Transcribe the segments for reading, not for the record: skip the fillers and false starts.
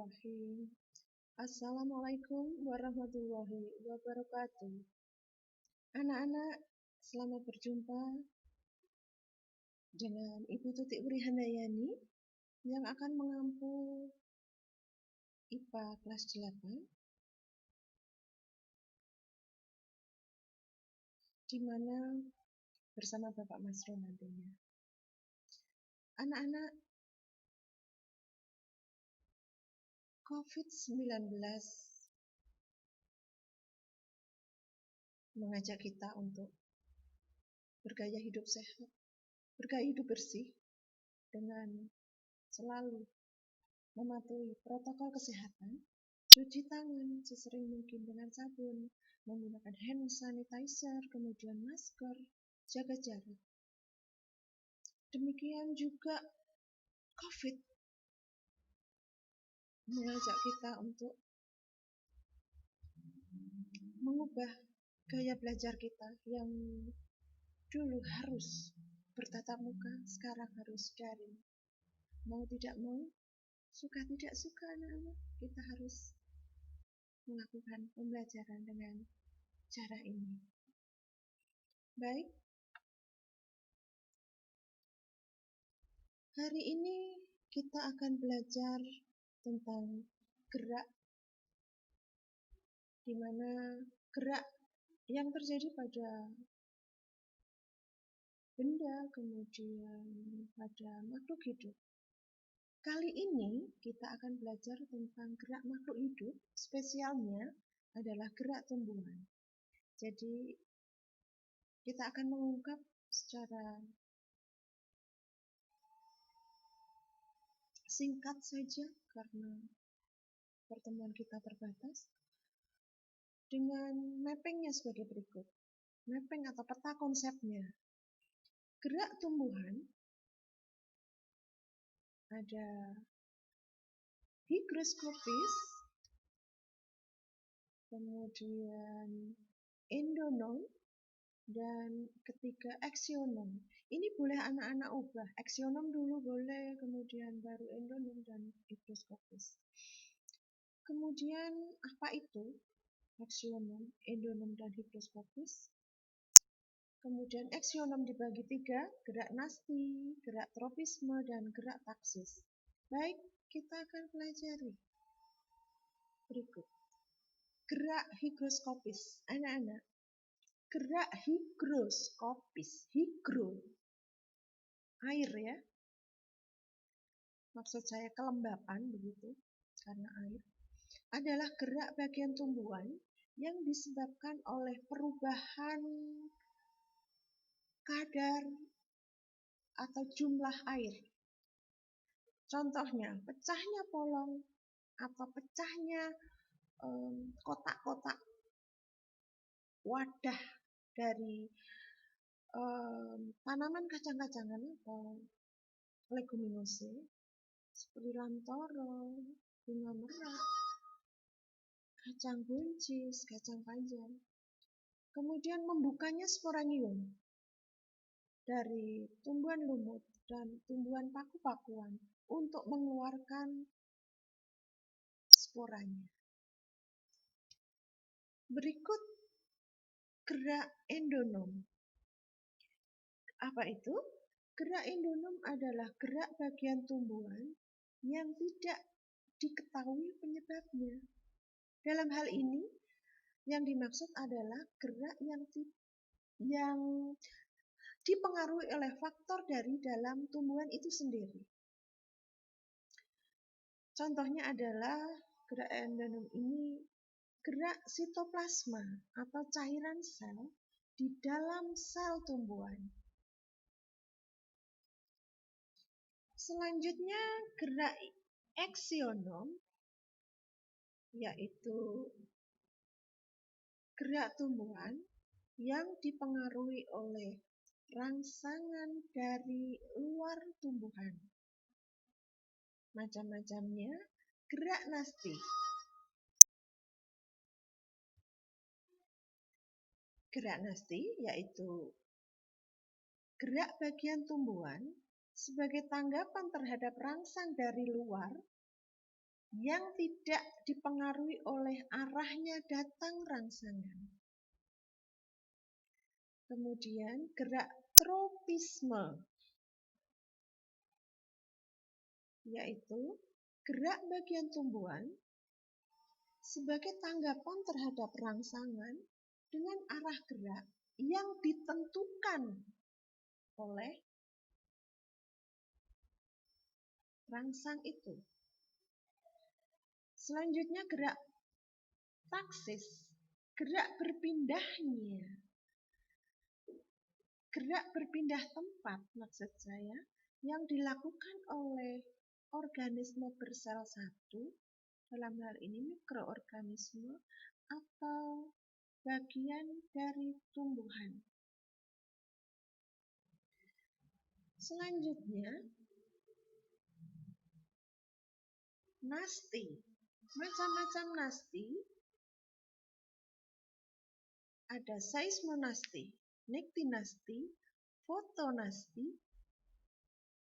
Bismillahirrahmanirrahim. Assalamualaikum warahmatullahi wabarakatuh. Anak-anak, selamat berjumpa dengan Ibu Tutik Wrihandayani yang akan mengampu IPA kelas 8, di mana bersama Bapak Masro nantinya. Anak-anak, COVID-19 mengajak kita untuk bergaya hidup sehat, bergaya hidup bersih, dengan selalu mematuhi protokol kesehatan, cuci tangan sesering mungkin dengan sabun, menggunakan hand sanitizer, kemudian masker, jaga jarak. Demikian juga COVID mengajak kita untuk mengubah gaya belajar kita yang dulu harus bertatap muka, sekarang harus daring. Mau tidak mau, suka tidak suka anak-anak, kita harus melakukan pembelajaran dengan cara ini. Baik, hari ini kita akan belajar tentang gerak, di mana gerak yang terjadi pada benda, kemudian pada makhluk hidup. Kali ini kita akan belajar tentang gerak makhluk hidup, spesialnya adalah gerak tumbuhan. Jadi, kita akan mengungkap secara singkat saja karena pertemuan kita terbatas, dengan mappingnya sebagai berikut. Mapping atau peta konsepnya. Gerak tumbuhan ada higroskopis, kemudian endonom, dan ketiga aksionom. Ini boleh anak-anak ubah. Aksionom dulu boleh, kemudian baru endonom dan higroskopis. Kemudian apa itu aksionom, endonom, dan higroskopis? Kemudian aksionom dibagi 3, gerak nasti, gerak tropisme, dan gerak taksis. Baik, kita akan pelajari berikut. Gerak higroskopis, anak-anak. Gerak higroskopis, higro, air ya. Maksud saya kelembapan begitu, karena air. Adalah gerak bagian tumbuhan yang disebabkan oleh perubahan kadar atau jumlah air. Contohnya, pecahnya polong atau pecahnya kotak-kotak wadah dari tanaman kacang-kacangan atau leguminosa seperti lantoro, bunga merah, kacang buncis, kacang panjang. Kemudian membukanya sporanium dari tumbuhan lumut dan tumbuhan paku-pakuan untuk mengeluarkan sporanya. Berikut gerak endonom. Apa itu? Gerak endonom adalah gerak bagian tumbuhan yang tidak diketahui penyebabnya. Dalam hal ini, yang dimaksud adalah gerak yang dipengaruhi oleh faktor dari dalam tumbuhan itu sendiri. Contohnya adalah gerak endonom ini gerak sitoplasma atau cairan sel di dalam sel tumbuhan. Selanjutnya gerak aksionom, yaitu gerak tumbuhan yang dipengaruhi oleh rangsangan dari luar tumbuhan. Macam-macamnya, gerak nasti. Gerak nasti yaitu gerak bagian tumbuhan sebagai tanggapan terhadap rangsang dari luar yang tidak dipengaruhi oleh arahnya datang rangsangan. Kemudian gerak tropisme, yaitu gerak bagian tumbuhan sebagai tanggapan terhadap rangsangan dengan arah gerak yang ditentukan oleh rangsang itu. Selanjutnya gerak taksis, gerak berpindah tempat maksud saya, yang dilakukan oleh organisme bersel satu, dalam hal ini mikroorganisme atau bagian dari tumbuhan. Selanjutnya, nasti. Macam-macam nasti. Ada seismonasti, niktinasti, fotonasti,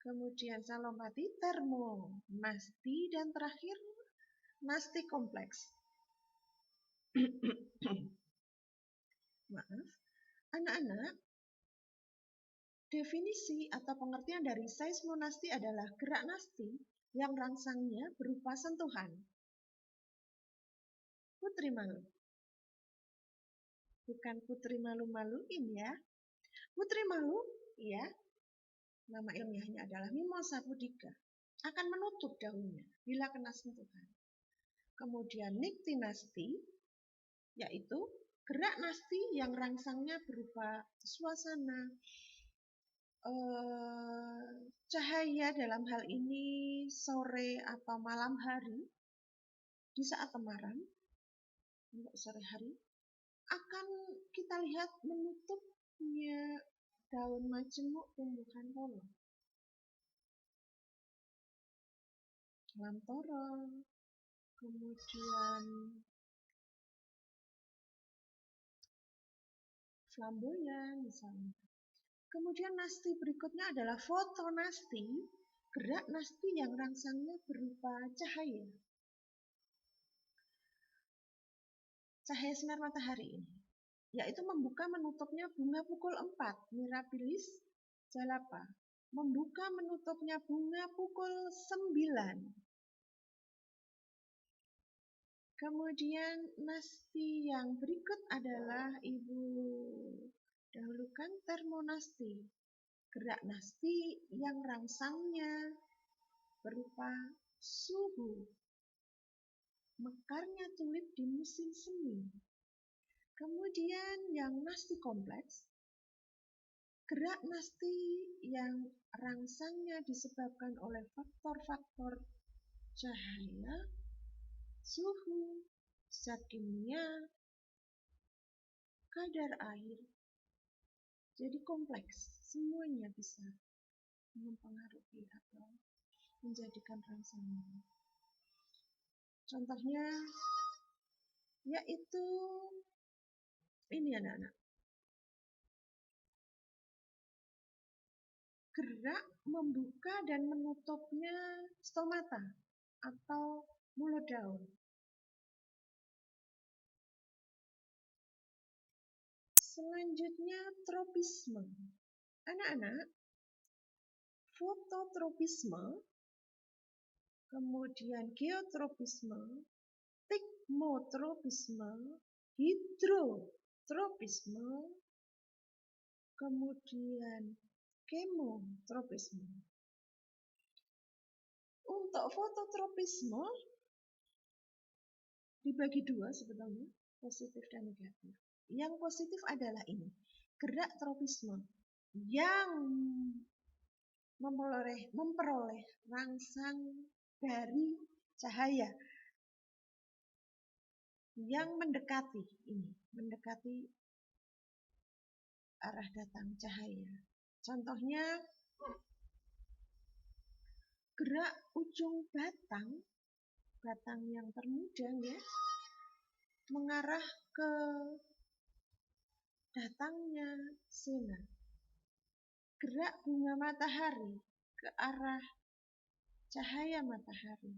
kemudian saya lompati termonasti, dan terakhir nasti kompleks. Maaf, anak-anak, definisi atau pengertian dari seismonasti adalah gerak nasti yang rangsangnya berupa sentuhan. Putri malu. Bukan putri malu-maluin ya. Putri malu, ya, nama ilmiahnya adalah Mimosa pudica, akan menutup daunnya bila kena sentuhan. Kemudian niktinasti, yaitu gerak nasti yang rangsangnya berupa suasana cahaya, dalam hal ini sore atau malam hari, di saat temaram, untuk sore hari, akan kita lihat menutupnya daun majemuk tumbuhan polo. Lamtoro, kemudian flamboyan misalnya. Kemudian nasti berikutnya adalah fotonasti, gerak nasti yang rangsangnya berupa cahaya. Cahaya sinar matahari ini, yaitu membuka menutupnya bunga pukul 4, Mirabilis jalapa. Membuka menutupnya bunga pukul 9. Kemudian nasti yang berikut adalah Ibu dahulukan termonasti, gerak nasti yang rangsangnya berupa suhu, mekarnya tulip di musim semi. Kemudian yang nasti kompleks, gerak nasti yang rangsangnya disebabkan oleh faktor-faktor cahaya, suhu, zat kimia, kadar air. Jadi kompleks, semuanya bisa mempengaruhi atau menjadikan rangsangan. Contohnya yaitu ini anak-anak. Gerak membuka dan menutupnya stomata atau mulut daun. Selanjutnya tropisme. Anak-anak, fototropisme, kemudian geotropisme, tigmotropisme, hidrotropisme, kemudian kemotropisme. Untuk fototropisme dibagi dua sebetulnya, positif dan negatif. Yang positif adalah ini, gerak tropisme yang memperoleh rangsang dari cahaya yang mendekati arah datang cahaya. Contohnya gerak ujung batang yang termudang ya, mengarah ke datangnya sinar. Gerak bunga matahari ke arah cahaya matahari.